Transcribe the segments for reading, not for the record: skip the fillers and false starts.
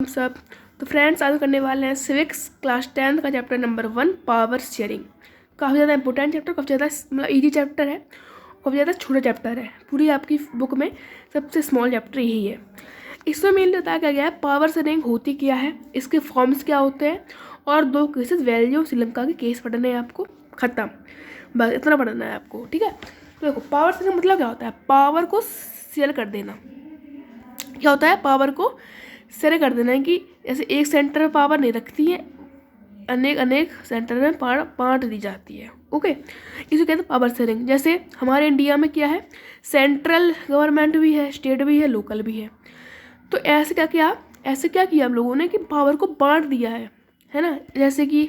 सब। तो फ्रेंड्स, आज करने वाले हैं सिविक्स क्लास 10 का चैप्टर नंबर 1 पावर शेयरिंग। काफ़ी ज़्यादा इंपॉर्टेंट चैप्टर, काफ़ी ज़्यादा मतलब ईजी चैप्टर है, काफ़ी ज़्यादा छोटा चैप्टर है। पूरी आपकी बुक में सबसे स्मॉल चैप्टर यही है। इसमें मेनली बताया गया है पावर शेयरिंग होती क्या है, इसके फॉर्म्स क्या होते हैं, और 2 केसेस वैल्यू और श्रीलंका के केस पढ़ने हैं आपको। ख़त्म, बस इतना पढ़ना है आपको, ठीक है। तो देखो, पावर शेयरिंग मतलब क्या होता है? पावर को शेयर कर देना। क्या होता है? पावर को शेयर कर देना है कि जैसे एक सेंटर में पावर नहीं रखती है, अनेक सेंटर में पावर बांट दी जाती है। ओके, इसे कहते हैं पावर शेयरिंग। जैसे हमारे इंडिया में क्या है, सेंट्रल गवर्नमेंट भी है, स्टेट भी है, लोकल भी है। तो ऐसे क्या किया हम लोगों ने कि पावर को बांट दिया है ना। जैसे कि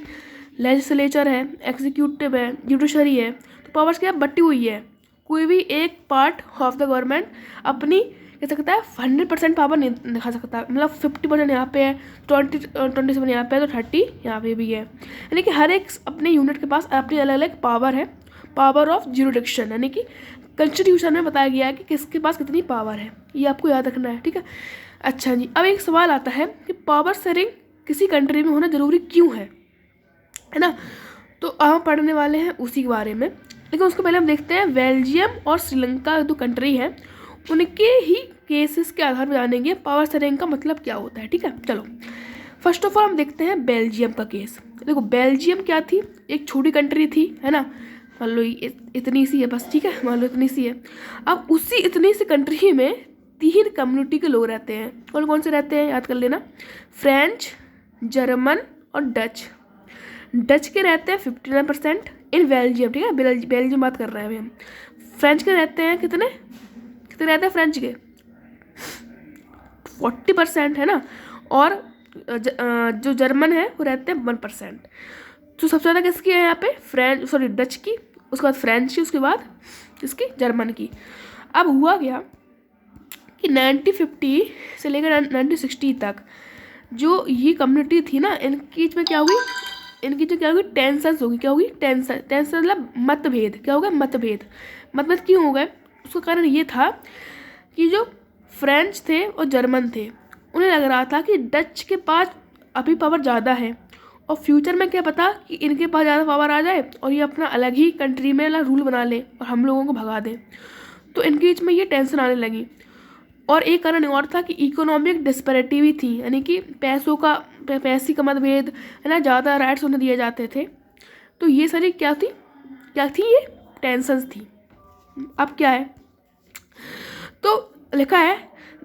लेजिस्लेचर है, एग्जीक्यूटिव है, जुडिशरी है, तो पावर्स क्या बटी हुई है। कोई भी एक पार्ट ऑफ द गवर्नमेंट अपनी कह सकता है 100% पावर नहीं दिखा सकता। मतलब 50% यहाँ पे है, 27 यहाँ पे है, तो 30 यहाँ पे भी है। यानी कि हर एक अपने यूनिट के पास अपनी अलग अलग पावर है। पावर ऑफ ज्यूरिडिक्शन, यानी कि कॉन्स्टिट्यूशन में बताया गया है कि किसके पास कितनी पावर है, ये आपको याद रखना है, ठीक है। अच्छा जी, अब एक सवाल आता है कि पावर शेयरिंग किसी कंट्री में होना ज़रूरी क्यों है ना। तो हम पढ़ने वाले हैं उसी के बारे में, लेकिन उसको पहले हम देखते हैं बेल्जियम और श्रीलंका जो कंट्री है उनके ही केसेस के आधार पर जानेंगे पावर शेयरिंग का मतलब क्या होता है, ठीक है। चलो, फर्स्ट ऑफ ऑल हम देखते हैं बेल्जियम का केस। देखो, बेल्जियम क्या थी? एक छोटी कंट्री थी, है ना। मान लो इतनी सी है बस, ठीक है, मान लो इतनी सी है। अब उसी इतनी सी कंट्री में 3 कम्युनिटी के लोग रहते हैं। कौन कौन से रहते हैं, याद कर लेना। फ्रेंच, जर्मन और डच। डच के रहते हैं 59% इन बेल्जियम, ठीक है। बेल्जियम बात कर रहे हैं अभी हम। फ्रेंच के रहते हैं कितने रहते हैं फ्रेंच के? 40% है ना। और जो जर्मन है वो रहते हैं 1%। तो सबसे ज़्यादा किसकी है यहाँ पे? डच की, उसके बाद फ्रेंच की, उसके बाद इसकी जर्मन की। अब हुआ क्या कि 1950 से लेकर 1960 तक जो ये कम्युनिटी थी ना, इनकी में क्या हुई? इनकी जो क्या होगी, टेंशन्स होगी। क्या होगी? टेंशन मतलब मतभेद। क्या हो गया? मतभेद क्यों हो गए? उसका कारण ये था कि जो फ्रेंच थे और जर्मन थे, उन्हें लग रहा था कि डच के पास अभी पावर ज़्यादा है, और फ्यूचर में क्या पता कि इनके पास ज़्यादा पावर आ जाए और ये अपना अलग ही कंट्री में रूल बना ले और हम लोगों को भगा दें। तो इनके बीच में ये टेंशन आने लगी। और एक कारण और था कि इकोनॉमिक डिस्पैरिटी भी थी, यानी कि पैसे का मतभेद, है ना, ज़्यादा राइट्स उन्हें दिए जाते थे। तो ये सारी क्या थी ये टेंशन्स थी। अब क्या है, तो लिखा है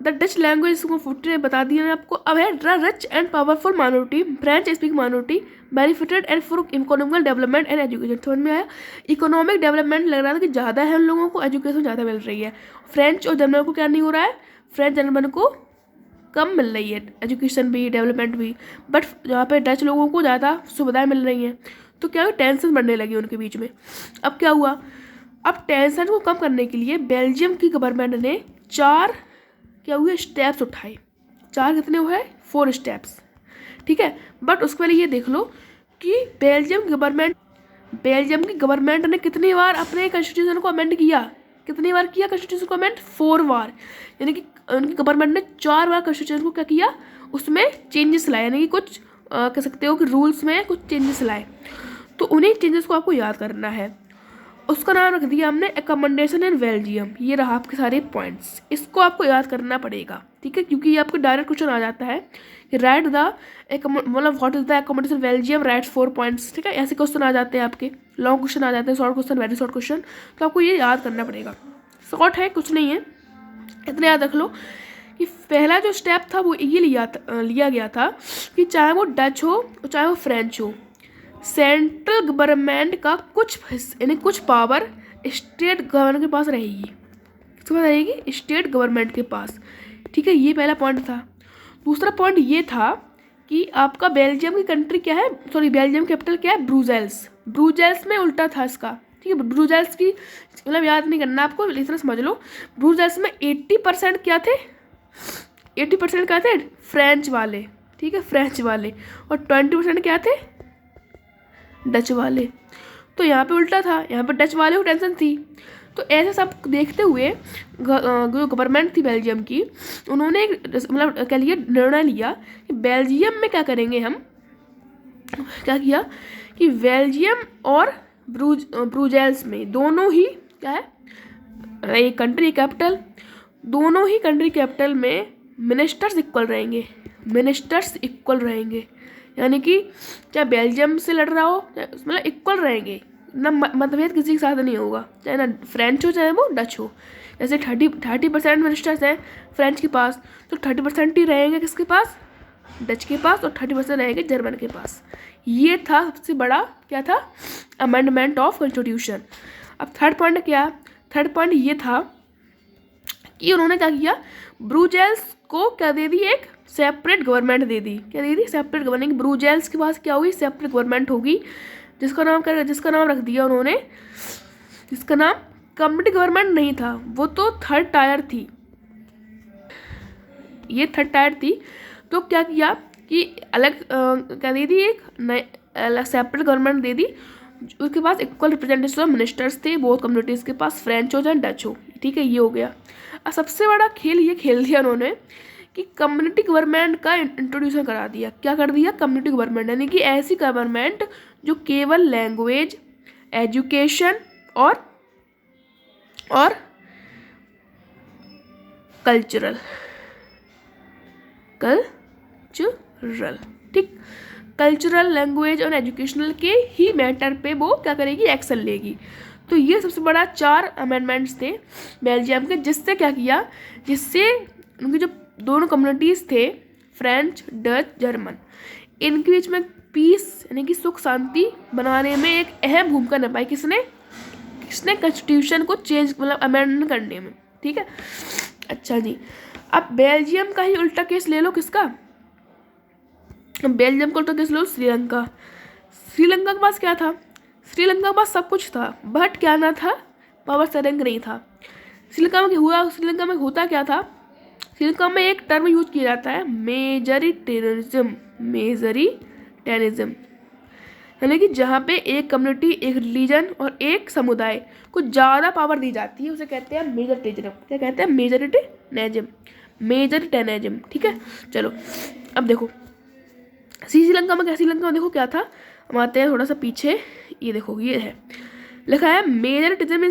द डच लैंग्वेज को 40 बता दिया मैंने आपको। अब है the rich and powerful minority French speak minority benefited and for economical development and education. समझ में आया? इकोनॉमिक डेवलपमेंट लग रहा था कि ज़्यादा है उन लोगों को, एजुकेशन ज़्यादा मिल रही है। फ्रेंच और जर्मन को क्या नहीं हो रहा है? फ्रेंच जर्मन को कम मिल रही है एजुकेशन भी, डेवलपमेंट भी, बट जहाँ पे डच लोगों को ज़्यादा सुविधाएं मिल रही हैं। तो क्या टेंशन बढ़ने लगी उनके बीच में। अब क्या हुआ? अब टेंशन को कम करने के लिए बेल्जियम की गवर्नमेंट ने 4 क्या हुए स्टेप्स उठाए। 4 कितने हुए? 4 स्टेप्स, ठीक है। बट उसके पहले ये देख लो कि बेल्जियम की गवर्नमेंट ने कितनी बार अपने कॉन्स्टिट्यूशन को अमेंड किया। कितनी बार किया कॉन्स्टिट्यूशन को अमेंड? 4 बार। यानी कि उनकी गवर्नमेंट ने 4 बार कॉन्स्टिट्यूशन को क्या किया, उसमें चेंजेस लाए, यानी कि कुछ कह सकते हो कि रूल्स में कुछ चेंजेस लाए। तो उन्हीं चेंजेस को आपको याद करना है। उसका नाम रख दिया हमने अकोमोडेशन इन बेल्जियम। ये रहा आपके सारे पॉइंट्स, इसको आपको याद करना पड़ेगा, ठीक है, क्योंकि ये आपको डायरेक्ट क्वेश्चन आ जाता है कि राइट द मतलब what is the accommodation Belgium, right 4 points, ठीक है। ऐसे क्वेश्चन आ जाते हैं आपके, लॉन्ग क्वेश्चन आ जाते हैं, short question, very short question. तो आपको ये याद करना पड़ेगा। शॉर्ट है, कुछ नहीं है, इतना याद रख लो कि पहला जो स्टेप था वो ये लिया गया था कि चाहे वो डच हो और चाहे वो फ्रेंच हो, सेंट्रल गवर्नमेंट का कुछ पावर स्टेट गवर्नमेंट के पास रहेगी। किसके पास रहेगी? स्टेट गवर्नमेंट के पास, ठीक है। ये पहला पॉइंट था। दूसरा पॉइंट ये था कि आपका बेल्जियम की कंट्री क्या है, बेल्जियम कैपिटल क्या है? ब्रुसेल्स में उल्टा था इसका, ठीक है। ब्रुसेल्स की मतलब याद नहीं करना आपको, इतना समझ लो। ब्रुसेल्स में 80% क्या थे? 80% क्या थे? फ्रेंच वाले, ठीक है, फ्रेंच वाले। और 20% क्या थे? डच वाले। तो यहाँ पे उल्टा था, यहाँ पे डच वाले को टेंशन थी। तो ऐसे सब देखते हुए जो गवर्नमेंट थी बेल्जियम की, उन्होंने मतलब कह लिया निर्णय लिया कि बेल्जियम में क्या करेंगे हम, क्या किया कि बेल्जियम और ब्रुसेल्स में दोनों ही क्या है, एक कंट्री कैपिटल, दोनों ही कंट्री कैपिटल में मिनिस्टर्स इक्वल रहेंगे, मिनिस्टर्स इक्वल रहेंगे, यानी कि चाहे बेल्जियम से लड़ रहा हो मतलब इक्वल रहेंगे ना, मतभेद किसी के साथ नहीं होगा, चाहे ना फ्रेंच हो चाहे वो डच हो। जैसे 30% मिनिस्टर्स हैं फ्रेंच के पास, तो 30% ही रहेंगे किसके पास, डच के पास, और 30% रहेंगे जर्मन के पास। ये था सबसे बड़ा क्या था, अमेंडमेंट ऑफ कॉन्स्टिट्यूशन। अब थर्ड पॉइंट क्या, थर्ड पॉइंट ये था कि उन्होंने क्या किया, ब्रुसेल्स को क्या दे दी, एक सेपरेट गवर्नमेंट दे दी, क्या दे दी, सेपरेट गवर्नमेंट। ब्रुसेल्स के पास क्या होगी, सेपरेट गवर्नमेंट होगी, जिसका नाम रख दिया उन्होंने, जिसका नाम कम्युनिटी गवर्नमेंट नहीं था, वो तो थर्ड टायर थी, ये थर्ड टायर थी। तो क्या किया कि अलग क्या दे दी, एक नए अलग सेपरेट गवर्नमेंट दे दी, उसके पास इक्वल रिप्रेजेंटेशन ऑफ मिनिस्टर्स थे, बहुत कम्युनिटीज़ के पास, फ्रेंच हो चाहे डच हो, ठीक है, ये हो गया। और सबसे बड़ा खेल ये खेल दिया उन्होंने कि कम्युनिटी गवर्नमेंट का इंट्रोड्यूसन करा दिया। क्या कर दिया, कम्युनिटी गवर्नमेंट, यानी कि ऐसी गवर्नमेंट जो केवल लैंग्वेज, एजुकेशन और कल्चरल, ठीक, कल्चरल, लैंग्वेज और एजुकेशनल के ही मैटर पे वो क्या करेगी, एक्शन लेगी। तो ये सबसे बड़ा 4 अमेंडमेंट्स थे बेल्जियम के, जिससे क्या किया, जिससे उनके जो दोनों कम्युनिटीज़ थे फ्रेंच, डच, जर्मन, इनके बीच में पीस यानी कि सुख शांति बनाने में एक अहम भूमिका निभाई। किसने कॉन्स्टिट्यूशन को चेंज मतलब अमेंड करने में, ठीक है। अच्छा जी, अब बेल्जियम का ही उल्टा केस ले लो, किसका, बेल्जियम का उल्टा केस लो, श्रीलंका। श्रीलंका के पास क्या था, श्रीलंका के पास सब कुछ था, बट क्या ना था, पावर शेयरिंग नहीं था। श्रीलंका में होता क्या था, श्रीलंका में एक टर्म यूज किया जाता है, मेजोरिटेरियनिज्म, यानी कि जहाँ पे एक कम्युनिटी, एक रिलीजन और एक समुदाय को ज़्यादा पावर दी जाती है, उसे कहते हैं मेजोरिटेरियनिज्म। क्या कहते हैं, मेजोरिटेरियनिज्म, ठीक है। चलो अब देखो श्रीलंका में देखो क्या था, हम आते हैं थोड़ा सा पीछे, ये देखो ये है लिखा है majoritarianism in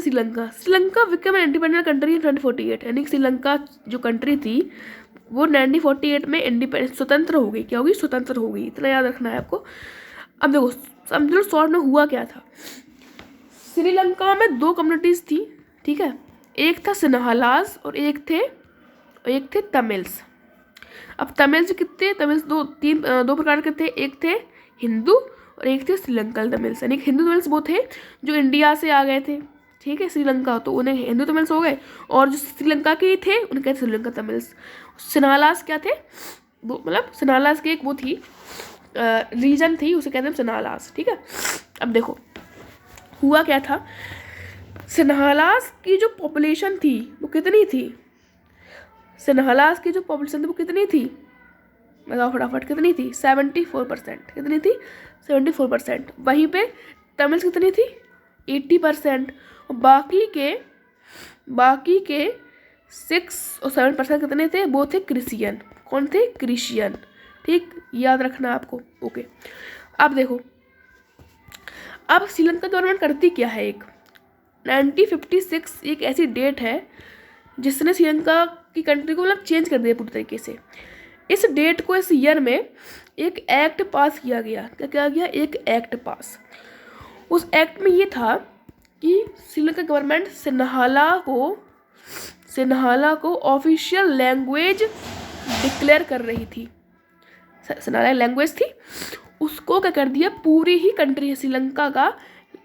Sri Lanka become an independent country in 1948, यानी कि श्रीलंका जो कंट्री थी वो 1948 में इंडिपेंडेंट स्वतंत्र हो गई, क्या होगी, स्वतंत्र हो गई, इतना याद रखना है आपको। अब देखो समझो शॉर्ट में हुआ क्या था, श्रीलंका में 2 कम्युनिटीज़ थी, ठीक है, एक था सिन्हालास और एक थे तमिल्स। अब तमिल्स कितने, तमिल्स दो प्रकार के थे, एक थे हिंदू और एक थे श्रीलंकन तमिल्स, यानी हिंदू तमिल्स वो थे जो इंडिया से आ गए थे, ठीक है, श्रीलंका, तो उन्हें हिंदू तमिल्स हो गए, और जो श्रीलंका के थे उनके श्रीलंका तमिल्स। सिन्हालास क्या थे, वो मतलब सिन्हालास की एक वो थी रीजन थी, उसे कहते हैं सिन्हालास, ठीक है। अब देखो हुआ क्या था, सिन्हालास की जो पॉपुलेशन थी वो कितनी थी, सिन्हालास की जो पॉपुलेशन थी वो कितनी थी, बताओ फटाफट, कितनी थी, 74%, कितनी थी, 74%। वहीं पे तमिल्स कितनी थी, 80%, और बाकी के 6 और 7% कितने थे, वो थे क्रिश्चियन। कौन थे, क्रिश्चियन, ठीक, याद रखना आपको, ओके। अब देखो अब श्रीलंका गवर्नमेंट करती क्या है, एक 1956 एक ऐसी डेट है जिसने श्रीलंका की कंट्री को मतलब चेंज कर दिया पूरी तरीके से। इस डेट को, इस ईयर में एक एक्ट पास किया गया, क्या किया गया, एक एक्ट पास। उस एक्ट में ये था कि श्रीलंका गवर्नमेंट सिन्हाला को ऑफिशियल लैंग्वेज डिक्लेयर कर रही थी, सिन्हाला लैंग्वेज थी, उसको क्या कर दिया, पूरी ही कंट्री श्रीलंका का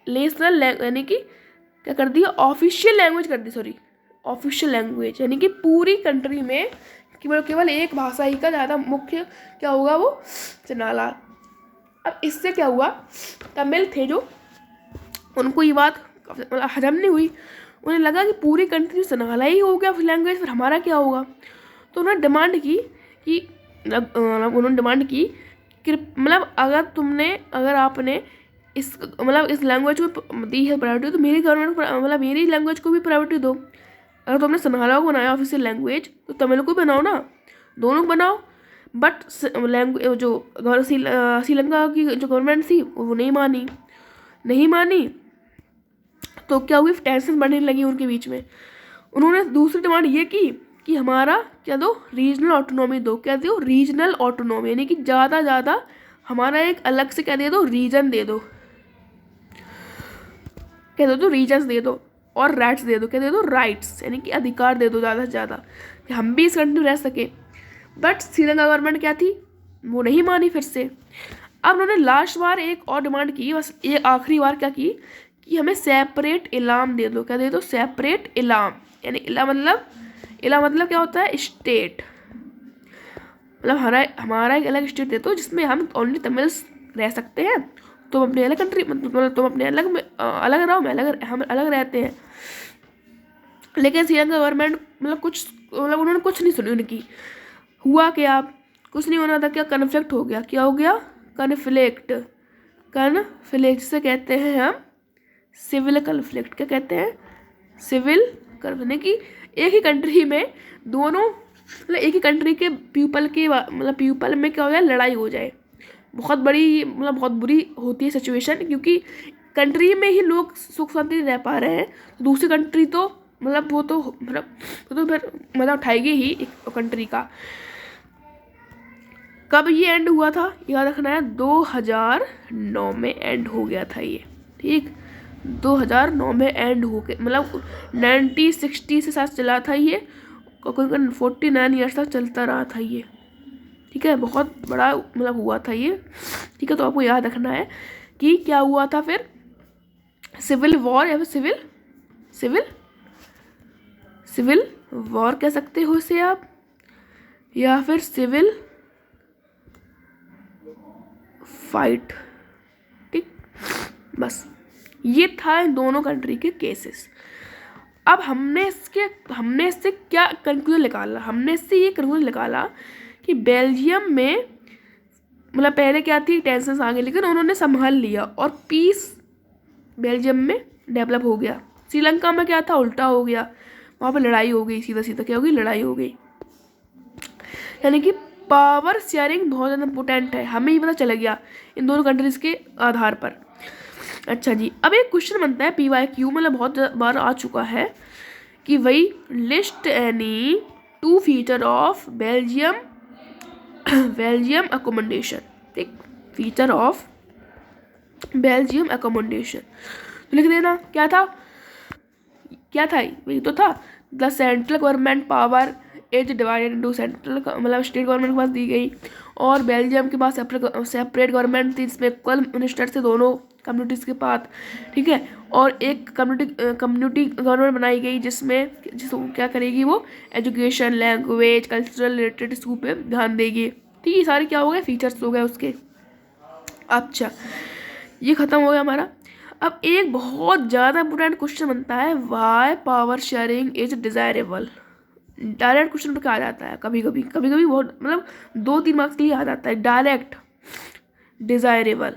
नेशनल यानी कि क्या कर दिया, ऑफिशियल लैंग्वेज कर दी, ऑफिशियल लैंग्वेज, यानी कि पूरी कंट्री में केवल एक भाषा ही का ज़्यादा मुख्य क्या होगा, वो सिन्हाला। अब इससे क्या हुआ, तमिल थे जो, उनको ये बात हजम नहीं हुई, उन्हें लगा कि पूरी कंट्री सिन्हाला ही हो गया लैंग्वेज, फिर हमारा क्या होगा। तो उन्होंने डिमांड की कि मतलब अगर आपने इस मतलब इस लैंग्वेज को दी है प्रायोरिटी, तो मेरी गवर्नमेंट मतलब मेरी लैंग्वेज को भी प्रायोरिटी दो। अगर तुमने सिन्हाला को बनाया ऑफिशियल लैंग्वेज, तो तमिल को बनाओ ना, दोनों को बनाओ। बट लैंग्वेज जो श्रीलंका की जो गवर्नमेंट थी वो नहीं मानी, तो क्या हुई, टेंशन बढ़ने लगी उनके बीच में। उन्होंने दूसरी डिमांड ये की कि हमारा क्या दो, रीजनल ऑटोनॉमी दो। क्या दो, रीजनल ऑटोनॉमी, यानी कि ज़्यादा हमारा एक अलग से क्या दे दो, रीजन दे दो, क्या दे दो, रीजन्स दे दो, और राइट्स दे दो। क्या दे दो, राइट्स, यानी कि अधिकार दे दो ज़्यादा से ज़्यादा, कि हम भी इस कंट्री में रह सके। बट श्रीलंका गवर्नमेंट क्या थी, वो नहीं मानी फिर से। अब उन्होंने लास्ट बार एक और डिमांड की, बस एक आखिरी बार क्या की, कि हमें सेपरेट इलाम दे दो। क्या दे दो, सेपरेट इलाम, यानी इला मतलब क्या होता है, स्टेट, मतलब हमारा एक अलग स्टेट दे दो जिसमें हम ओनली तमिल्स रह सकते हैं। तुम अपने अलग कंट्री, मतलब तुम अपने अलग में अलग रहो, हम अलग रहते हैं। लेकिन श्रीलंका गवर्नमेंट मतलब उन्होंने कुछ नहीं सुनी उनकी। हुआ क्या, कुछ नहीं होना था, क्या कन्फ्लिक्ट हो गया। क्या हो गया, कन्फ्लिक्ट जिसे कहते हैं हम सिविल कन्फ्लिक्ट। क्या कहते हैं, सिविल कन्फ्लिक्ट, कि एक ही कंट्री में दोनों, मतलब एक ही कंट्री के पीपल में क्या हो जाए, लड़ाई हो जाए। बहुत बड़ी, मतलब बहुत बुरी होती है सिचुएशन, क्योंकि कंट्री में ही लोग सुख शांति रह पा रहे हैं, तो दूसरी कंट्री तो मतलब वो तो फिर मजा उठाएगी ही एक कंट्री का। कब ये एंड हुआ था, याद रखना है, 2009 में एंड हो गया था ये, ठीक। 2009 में एंड हो गया, मतलब 1960 से साथ चला था ये, और 49 ईयर्स तक चलता रहा था ये, ठीक है। बहुत बड़ा मतलब हुआ था ये, ठीक है। तो आपको याद रखना है कि क्या हुआ था फिर, सिविल वॉर या फिर सिविल वॉर कह सकते हो इसे आप, या फिर सिविल फाइट, ठीक। बस ये था इन दोनों कंट्री के केसेस। अब हमने इससे क्या कंक्लूजन निकाला, हमने इससे ये कंक्लूजन निकाला कि बेल्जियम में मतलब पहले क्या थी, टेंशन आ गई, लेकिन उन्होंने संभाल लिया और पीस बेल्जियम में डेवलप हो गया। श्रीलंका में क्या था, उल्टा हो गया, वहाँ पे लड़ाई हो गई, सीधा क्या हो गई, लड़ाई हो गई। यानी कि पावर शेयरिंग बहुत ज़्यादा इंपॉर्टेंट है, हमें ये पता चला गया इन दोनों कंट्रीज़ के आधार पर। अच्छा जी, अब एक क्वेश्चन बनता है PYQ, मतलब बहुत बार आ चुका है, कि वही list any 2 feature of Belgium accommodation, ठीक, फीचर ऑफ बेल्जियम अकोमोडेशन। तो लिख देना क्या था वही तो था, the central government power is divided into central, मतलब स्टेट गवर्नमेंट के पास दी गई, और बेल्जियम के पास सेपरेट गवर्नमेंट थी, जिसमें इक्वल मिनिस्टर थे दोनों कम्युनिटीज़ के पास, ठीक है। और एक कम्युनिटी गवर्नमेंट बनाई गई जिसको क्या करेगी, वो education, language, cultural related issue पे ध्यान देगी, ठीक। ये सारे क्या हो गए, फीचर्स हो गए उसके। अच्छा, ये ख़त्म हो गया हमारा। अब एक बहुत ज़्यादा इंपॉर्टेंट क्वेश्चन बनता है, why power sharing is desirable. Direct question क्या आ जाता है, कभी कभी बहुत, मतलब 2-3 मार्क्स के लिए आ जाता है डायरेक्ट, डिज़ायरेबल।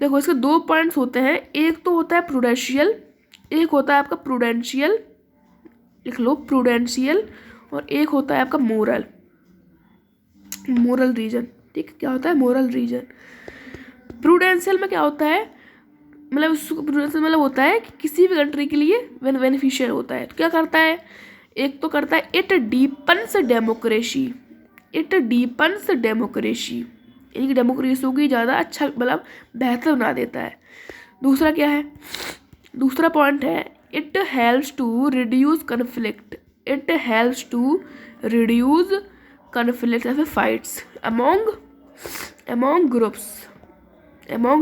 देखो इसके 2 पॉइंट्स होते हैं, एक तो होता है प्रूडेंशियल, एक होता है आपका प्रूडेंशियल, लिख लो प्रूडेंशियल, और एक होता है आपका मोरल रीजन, ठीक। क्या होता है, मोरल रीजन। प्रूडेंशियल में क्या होता है, मतलब प्रूडेंशियल मतलब होता है कि किसी भी कंट्री के लिए बेनिफिशियल होता है। तो क्या करता है, एक तो करता है इट डीपन्स डेमोक्रेसी, यानी कि डेमोक्रेसी को ज़्यादा अच्छा, मतलब बेहतर बना देता है। दूसरा क्या है, दूसरा पॉइंट है, it helps to reduce conflict, या फिर फाइट्स अमोंग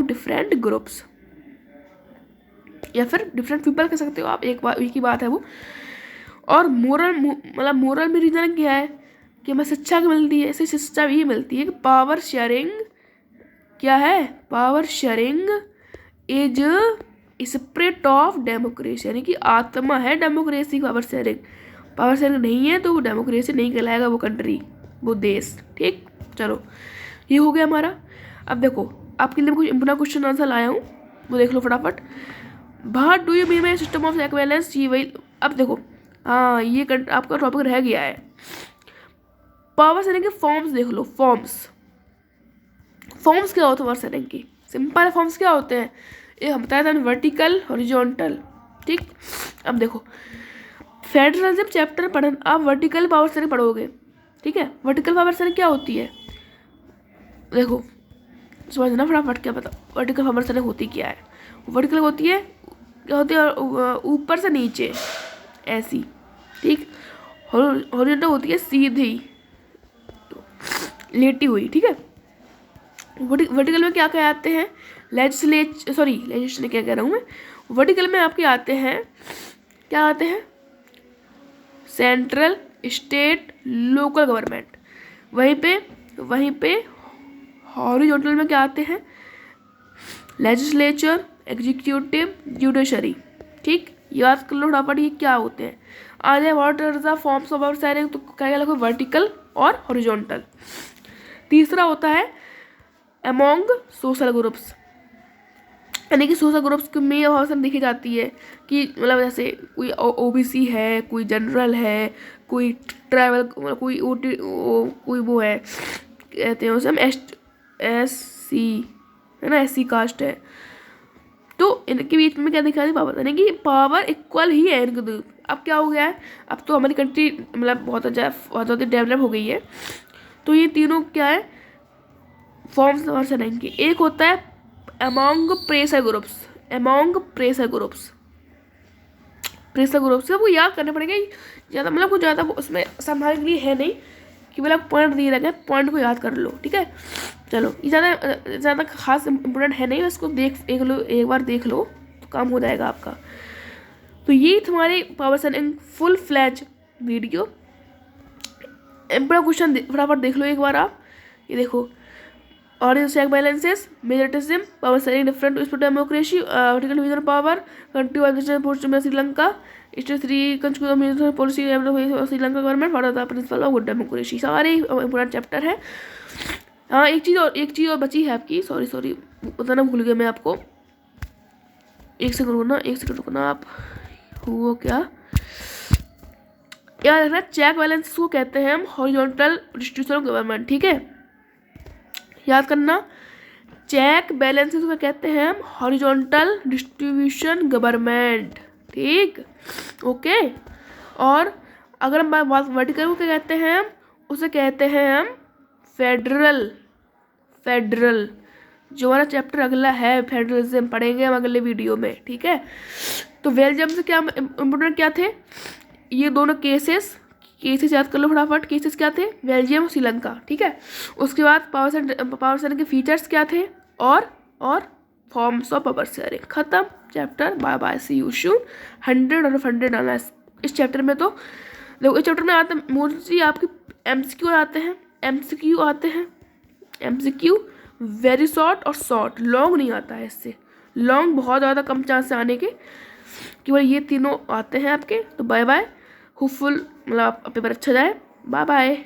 डिफरेंट ग्रुप्स, या फिर डिफरेंट पीपल कह सकते हो आप, एक ही बात है वो। और मोरल में रीज़न क्या है, कि हमें शिक्षा मिलती है, इससे शिक्षा ये मिलती है कि पावर शेयरिंग क्या है, power sharing is spirit of democracy, यानी कि आत्मा है डेमोक्रेसी। पावर शेयरिंग नहीं है तो वो डेमोक्रेसी नहीं कहलाएगा, वो कंट्री, वो देश, ठीक। चलो ये हो गया हमारा। अब देखो आपके लिए कुछ इम्पोर्टेंट क्वेश्चन आंसर लाया हूँ, वो देख लो फटाफट। What do you mean by system of equivalence, ये वही। अब देखो हाँ ये आपका टॉपिक रह गया है। पावर सेटिंग के फॉर्म्स देख लो। फॉर्म्स क्या होते हैं पावर सेटिंग की? सिंपल फॉर्म्स क्या होते हैं ये हम बताया था, वर्टिकल हॉरिजॉन्टल। ठीक, अब देखो फेडरलिज्म चैप्टर पढ़, आप वर्टिकल पावर सेटिंग पढ़ोगे। ठीक है, वर्टिकल पावर सेटिंग क्या होती है देखो समझना फटाफट। क्या पता वर्टिकल पावर सेटिंग होती क्या है? वर्टिकल होती है क्या होती है, ऊपर से नीचे ऐसी। ठीक, हॉरिजॉन्टल होती है सीधी लेटी हुई। ठीक है, वर्टिकल में क्या क्या आते हैं? लेजिस्लेशन क्या कह रहा हूँ मैं, वर्टिकल में आपके आते हैं क्या आते हैं? Central, state, local government. वहीं पे हॉरिजॉन्टल में क्या आते हैं? Legislature, executive, judiciary. ठीक, याद कर लो फटाफट ये क्या होते हैं। आ जाए what are the forms of power setting, तो क्या क्या लिखो? वर्टिकल और हॉरिजॉन्टल। तीसरा होता है अमोंग सोशल ग्रुप्स, यानी कि सोशल ग्रुप्स में पावर देखी जाती है कि मतलब जैसे कोई ओबीसी है, कोई जनरल है, कोई ट्राइबल, कोई कोई वो है कहते हैं उसे हम SC है ना, SC कास्ट है। तो इनके बीच में क्या दिखा दी पावर, यानी कि पावर इक्वल ही है इनके दो। अब क्या हो गया है, अब तो हमारी कंट्री मतलब बहुत ज़्यादा डेवलप हो गई है। तो ये तीनों क्या है फॉर्म्स पावर सेटिंग की। एक होता है अमोंग प्रेशर ग्रुप्स, आपको याद करने पड़ेंगे ज़्यादा, मतलब कुछ ज़्यादा उसमें संभालने के लिए है नहीं कि मतलब पॉइंट दिए लगे, पॉइंट को याद कर लो। ठीक है, चलो ये ज़्यादा खास इंपॉर्टेंट है नहीं, इसको एक बार देख लो तो काम हो जाएगा आपका। तो ये तुम्हारी power setting full flash video. बड़ा क्वेश्चन फटाफट देख लो एक बार आप। ये देखो और check balances, majoritarianism, power setting different speed democracy, vertical division power, country organization post में Sri Lanka, state 3 country policy Sri Lanka government, for the principle of good democracy. सारे इंपॉर्टेंट चैप्टर है। हाँ एक चीज़ और बची है आपकी, सॉरी बताना भूल गया मैं आपको। एक सेकंड रुकना आप। वो क्या याद रखना, चेक बैलेंस को कहते हैं हम हॉरिजॉन्टल डिस्ट्रीब्यूशन ऑफ गवर्नमेंट। ठीक है, याद करना, चेक बैलेंसेस को कहते हैं हम हॉरिजॉन्टल डिस्ट्रीब्यूशन गवर्नमेंट। ठीक, ओके। और अगर हम वर्टिकल को क्या कहते हैं, हम उसे कहते हैं हम फेडरल। जो हमारा चैप्टर अगला है फेडरलिज्म पढ़ेंगे हम अगले वीडियो में। ठीक है, तो बेल्जियम से क्या इम्पोर्टेंट क्या थे, ये दोनों केसेस याद कर लो फटाफट। केसेस क्या थे? बेल्जियम और श्रीलंका। ठीक है, उसके बाद पावर सेटिंग के फीचर्स क्या थे और फॉर्म्स ऑफ पावर शेयरिंग। खत्म chapter, bye bye, see you soon. 100 out of 100 आना इस चैप्टर में। तो देखो इस चैप्टर में आते हैं मोस्टली आपके MCQ आते हैं। MCQ वेरी शॉर्ट और शॉर्ट, लॉन्ग नहीं आता है। इससे लॉन्ग बहुत ज़्यादा कम चांस से आने के, केवल ये तीनों आते हैं आपके। तो बाय बाय, होपफुल मतलब पेपर अच्छा जाए। Bye bye.